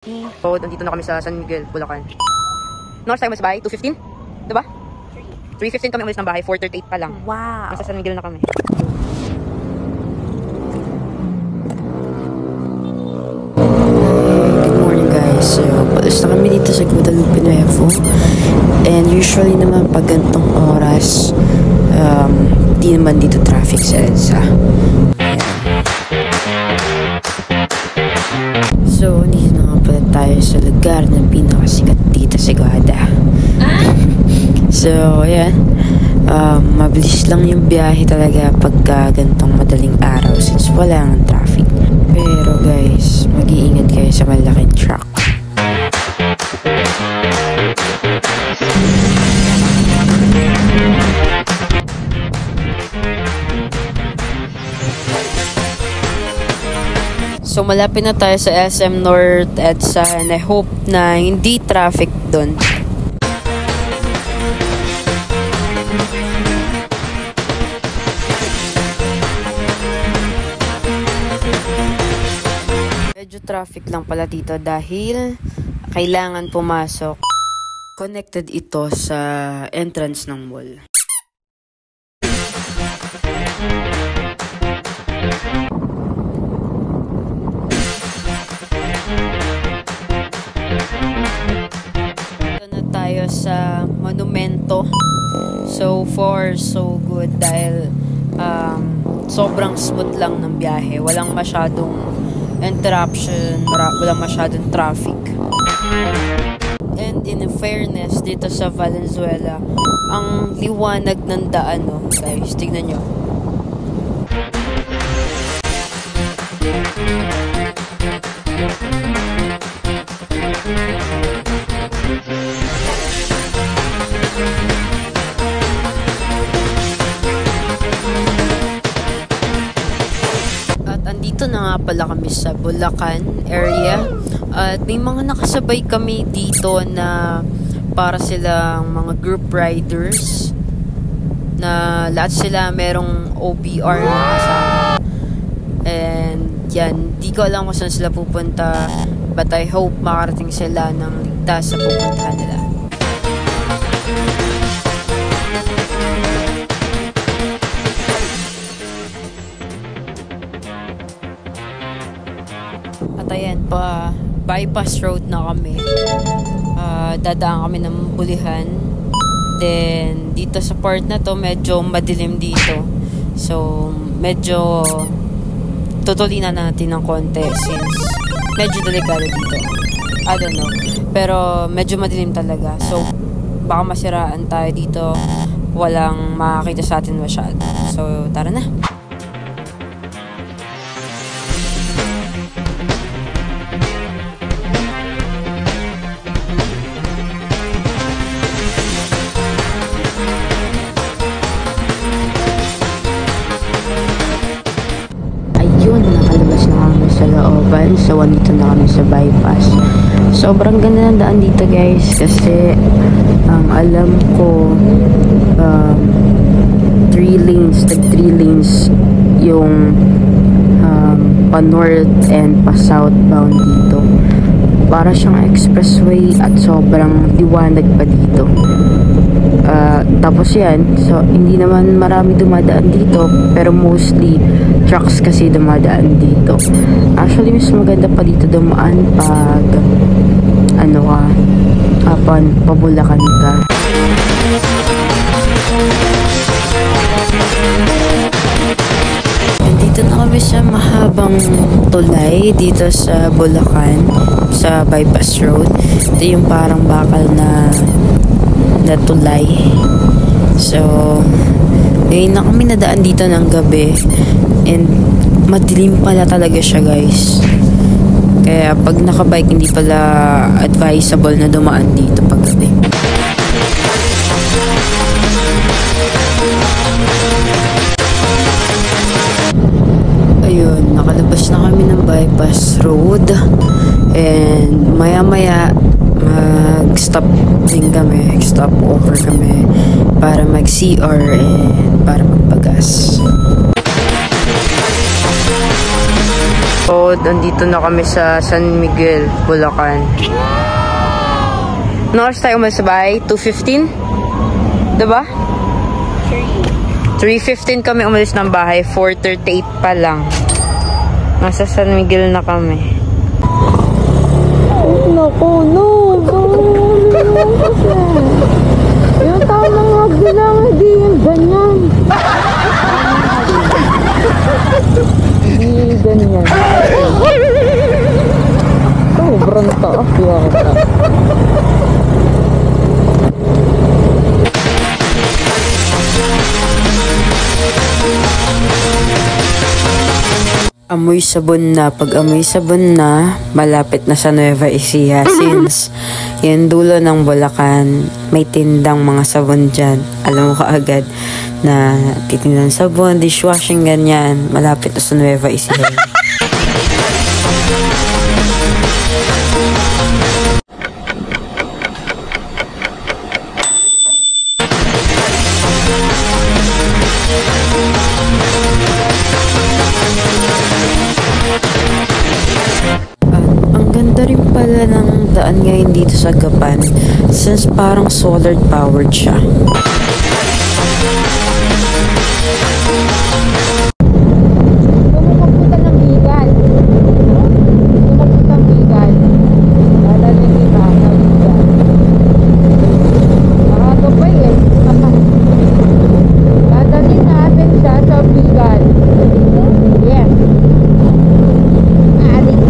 So, nandito na kami sa San Miguel, Bulacan. North tayo mas bahay, 2:15? Diba? 3:15 kami umalis ng bahay, 4:38 pa lang. Wow. Nasa San Miguel na kami. Good morning guys. So, palis na kami dito sa Guadalupe Nuevo. And usually naman pag gantong oras, di naman dito traffic sa EDSA. So, dito na nga pala tayo sa lugar na pinakasikat dito sa Guada. So, ayan. Mabilis lang yung biyahe talaga pagka gantong madaling araw since wala ng traffic. Pero guys, mag-iingat kayo sa malaking truck. So, malapit na tayo sa SM North EDSA and I hope na hindi traffic doon. Medyo traffic lang pala dito dahil kailangan pumasok. Connected ito sa entrance ng mall. Ito na tayo sa monumento. So far, so good dahil sobrang smooth lang ng biyahe. Walang masyadong interruption, walang masyadong traffic. And in fairness, dito sa Valenzuela, ang liwanag ng daan, no? Guys, tignan nyo. At andito na nga pala kami sa Bulacan area. At may mga nakasabay kami dito na para silang mga group riders na lahat sila merong OBR na kasama. And yan, di ko alam kung saan sila pupunta, but I hope makarating sila ng ligtas sa pupuntahan nila. At ayan pa, bypass road na kami. Dadaan kami ng Bulihan. Then, dito sa part na to, medyo madilim dito. So, medyo tutulinan natin ng konti since medyo delikado dito. I don't know. Pero, medyo madilim talaga. So, baka masiraan tayo dito. Walang makakita sa atin masyado. So, tara na. Nakalabas na kami sa looban. So, andito na kami sa bypass. Sobrang ganda ng daan dito guys kasi ang alam ko 3 lanes yung pa-north and pa-southbound dito. Para siyang expressway at sobrang liwanag pa dito. Tapos yan, so hindi naman marami dumadaan dito, pero mostly trucks kasi dumadaan dito. Actually, mas maganda pa dito dumaan pag pabulakan ka. Dito na kami sa mahabang tulay dito sa Bulacan, sa bypass road. Ito yung parang bakal na tulay. So, ngayon na kami nadaan dito ng gabi and madilim pala talaga siya guys. Kaya pag nakabike hindi pala advisable na dumaan dito pag gabi. Ayun, nakalabas na kami ng bypass road and maya mag-stop din kami, stop over kami para mag-CR and para magpagas. So, nandito na kami sa San Miguel, Bulacan. No oras tayo umalis sa bahay? 2:15? Diba? 3:15 kami umalis ng bahay. 4:38 pa lang. Nasa San Miguel na kami. Naku, no. Yung tamang hagdi lang, hindi yung ganyan. Hindi ganyan. Sobrang taas yata. Amoy sabon na. Pag amoy sabon na, malapit na sa Nueva Ecija. Since yung dulo ng Bulacan, may tindang mga sabon dyan. Alam mo kaagad na titindan sabon, dishwashing, ganyan. Malapit na sa Nueva Ecija. Rin pala ng daan ngayon dito sa Gapan since parang solar powered siya. Pumunta ng Bigan. Pumunta ng Bigan. Dadalhin kita ng Bigan. Ito pa eh. Dadalhin natin siya sa Bigan. Yes. Adik.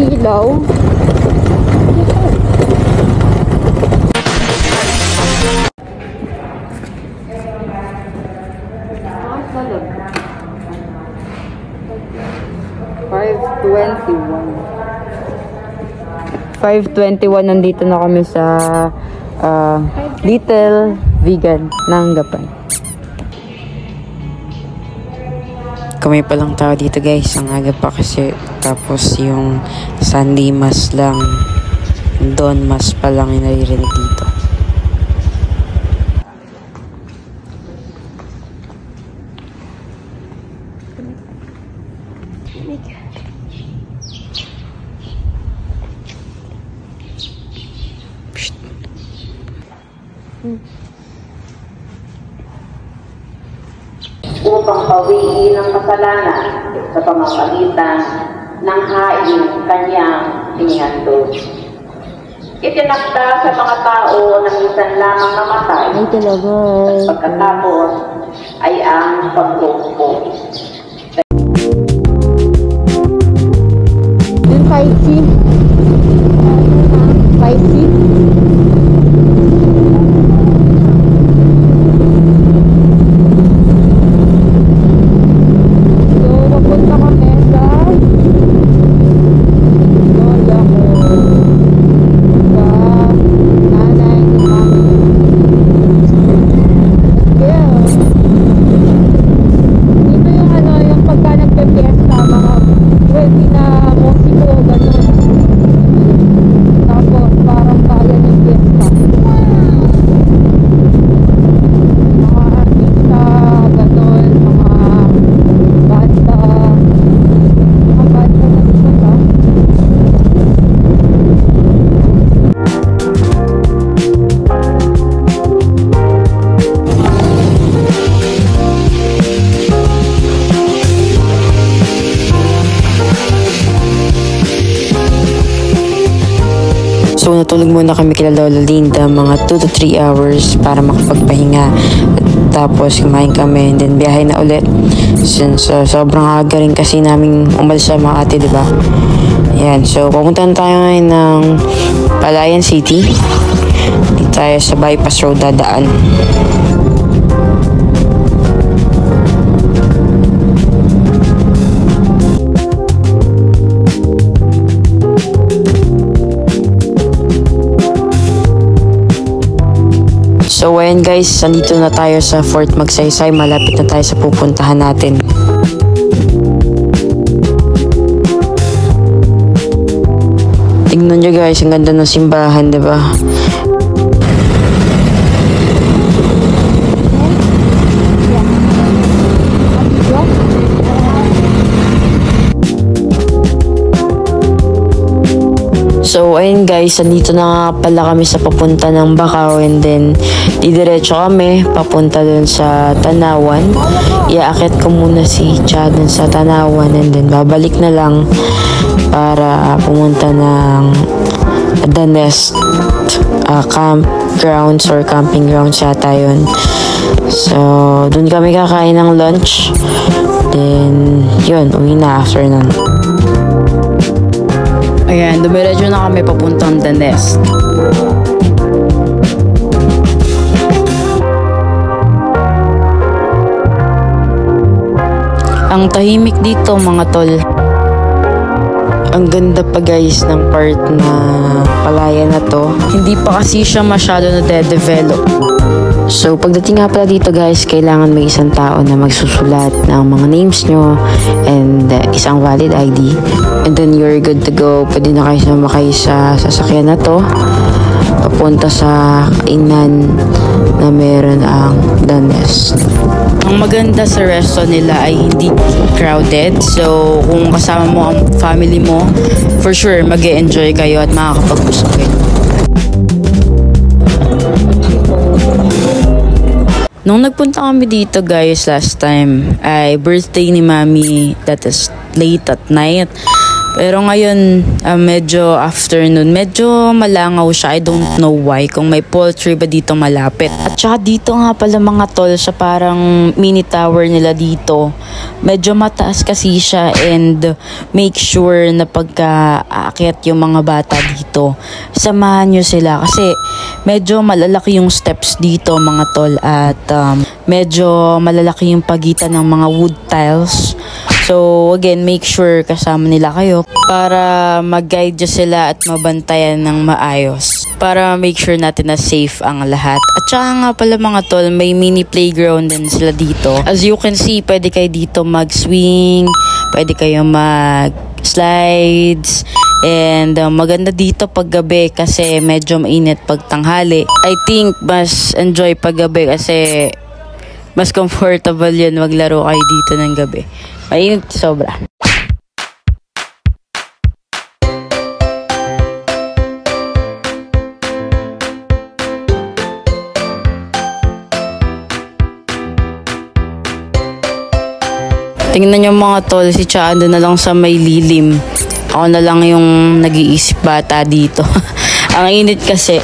Ilaw. $5.21 nandito na kami sa Little Vegan ng Gapan. Kami pa lang tao dito guys, ang aga pa kasi. Tapos yung Sunday Mass lang, Dawn Mass pa lang yung naririnig dito. Upang pawiin ang kasalanan sa pamamagitan ng haing kanyang inihandog. Itinakda sa mga tao na minsan lamang namatay. Ay talaga. At pagkatapos ay ang pagrugpo. Yung 5C. 5C. So natulog muna kami kila Lola Linda mga 2 to 3 hours para makapagpahinga. At tapos kumain kami and then biyahe na ulit. Since sobrang aga rin kasi namin umalis sa Makati, diba? Ayan, so pupuntahan tayo ngayon ng Palayan City. Dito tayo sa bypass road dadaan. So ayan guys, nandito na tayo sa Fort Magsaysay. Malapit na tayo sa pupuntahan natin. Tingnan nyo guys, ang ganda ng simbahan, diba? So, ayun guys, nandito na nga pala kami sa papunta ng Bacau, and then didiretso kami papunta dun sa Tanawan. Iaakit ko muna si Cha dun sa Tanawan, and then babalik na lang para pumunta ng The Nest campgrounds or camping grounds yata yun. So, dun kami kakain ng lunch. Then, yun, uwi na after nun. Ayan, dumiretso na kami papuntang The Nest. Ang tahimik dito mga tol. Ang ganda pa guys ng part na palayan na to. Hindi pa kasi siya masyado na de-develop. So, pagdating nga pala dito guys, kailangan may isang tao na magsusulat ng mga names nyo and isang valid ID. And then you're good to go. Pwede na kayo sumakay sa sasakyan na to papunta sa kainan na meron ang The Nest. Ang maganda sa resto nila ay hindi crowded. So, kung kasama mo ang family mo, for sure mag-e-enjoy kayo at makakapag-usap kayo. Nung nagpunta kami dito guys last time ay birthday ni Mami, that is late at night. Pero ngayon medyo afternoon, medyo malangaw siya. I don't know why, kung may poultry ba dito malapit. At saka dito nga pala mga tol, sa parang mini tower nila dito. Medyo mataas kasi siya, and make sure na pagka aakyat yung mga bata dito, samahan nyo sila kasi medyo malalaki yung steps dito mga tol, at medyo malalaki yung pagitan ng mga wood tiles. So again, make sure kasama nila kayo para mag-guide nyo sila at mabantayan ng maayos, para make sure natin na safe ang lahat. At saka nga pala mga tol, may mini playground din sila dito. As you can see, pwede kayo dito mag-swing, pwede kayo mag-slides, and maganda dito pag gabi kasi medyo mainit pag tanghali. I think mas enjoy pag gabi kasi mas comfortable yun maglaro kayo dito ng gabi. Mainit sobra. Tingnan nyo mga tol, si Cha ando na lang sa may lilim. Ako na lang yung nag-iisip bata dito. Ang init kasi.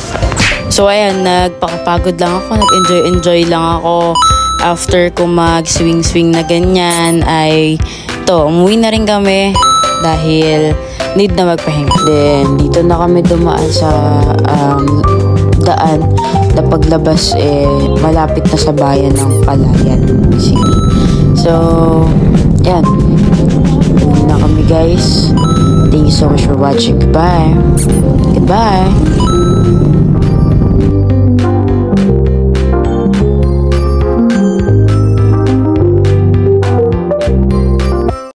So ayan, nagpakapagod lang ako, nag-enjoy lang ako. After ko mag-swing na ganyan ay umuwi na rin kami dahil need na magpahinga. Then dito na kami dumaan sa daan na paglabas malapit na sa bayan ng Palayan City. So yan, uwi na kami guys. Thank you so much for watching. Goodbye.